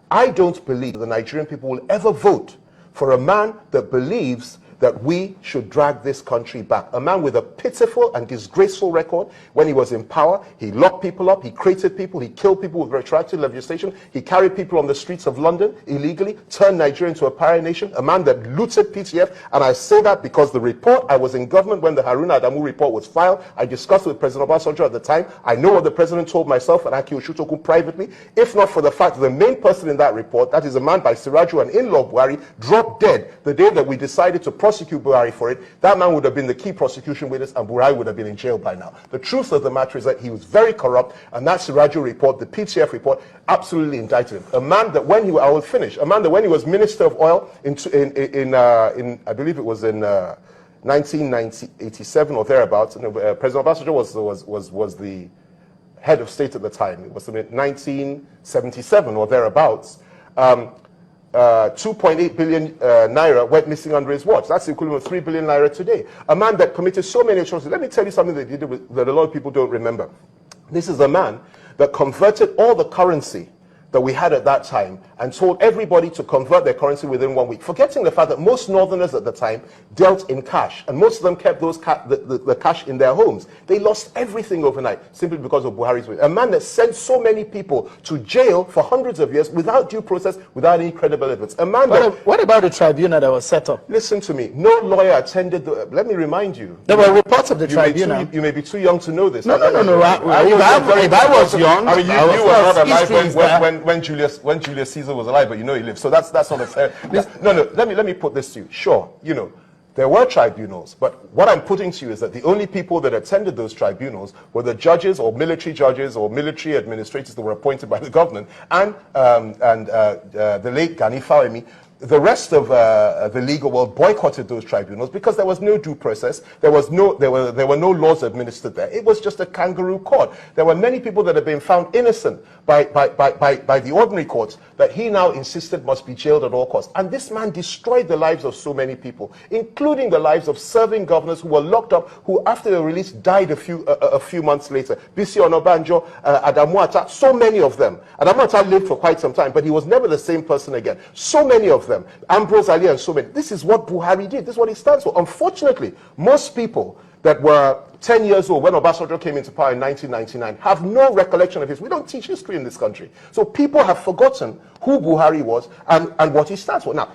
I don't believe the Nigerian people will ever vote for a man that believes that we should drag this country back. A man with a pitiful and disgraceful record. When he was in power, he locked people up, he created people, he killed people with retroactive legislation, he carried people on the streets of London illegally, turned Nigeria into a pariah nation, a man that looted PTF, and I say that because the report, I was in government when the Haruna Adamu report was filed, I discussed with President Obasanjo at the time, I know what the President told myself and Aki Oshutoku privately, if not for the fact that the main person in that report, that is a man by Siraju and in-law Buhari, dropped dead the day that we decided to prosecute Buhari for it. That man would have been the key prosecution witness and Buhari would have been in jail by now. The truth of the matter is that he was very corrupt, and that Siraju report, the PTF report, absolutely indicted him. A man that when he, I will finish, a man that when he was Minister of Oil in I believe it was in 1987 or thereabouts, President Obasanjo was the head of state at the time. It was in 1977 or thereabouts. 2.8 billion naira went missing under his watch. That's the equivalent of 3 billion naira today. A man that committed so many atrocities. Let me tell you something that he did that a lot of people don't remember. This is a man that converted all the currency that we had at that time and told everybody to convert their currency within 1 week, forgetting the fact that most northerners at the time dealt in cash, and most of them kept those the cash in their homes. They lost everything overnight simply because of Buhari's way. A man that sent so many people to jail for hundreds of years without due process, without any credible evidence. A man what about the tribunal that was set up? Listen to me. No lawyer attended the... Let me remind you. There were reports of the tribunal. You may be too young to know this. No. If I was young, I mean, you were not alive when Julius Caesar was alive, but you know he lived. So that's not a fair... No. Let me put this to you. Sure, you know, there were tribunals, but what I'm putting to you is that the only people that attended those tribunals were the judges or military administrators that were appointed by the government and the late Gani Fawemi. The rest of the legal world boycotted those tribunals because there was no due process. There were no laws administered there. It was just a kangaroo court. There were many people that had been found innocent by the ordinary courts that he now insisted must be jailed at all costs. And this man destroyed the lives of so many people, including the lives of serving governors who were locked up, who after their release died a few months later. Bisi Onabanjo, Adamu Ata, so many of them. Adamu Ata lived for quite some time, but he was never the same person again. So many of them. Ambrose Ali and so many. This is what Buhari did. This is what he stands for. Unfortunately, most people that were 10 years old when Obasanjo came into power in 1999 have no recollection of his. We don't teach history in this country. So people have forgotten who Buhari was and what he stands for. Now,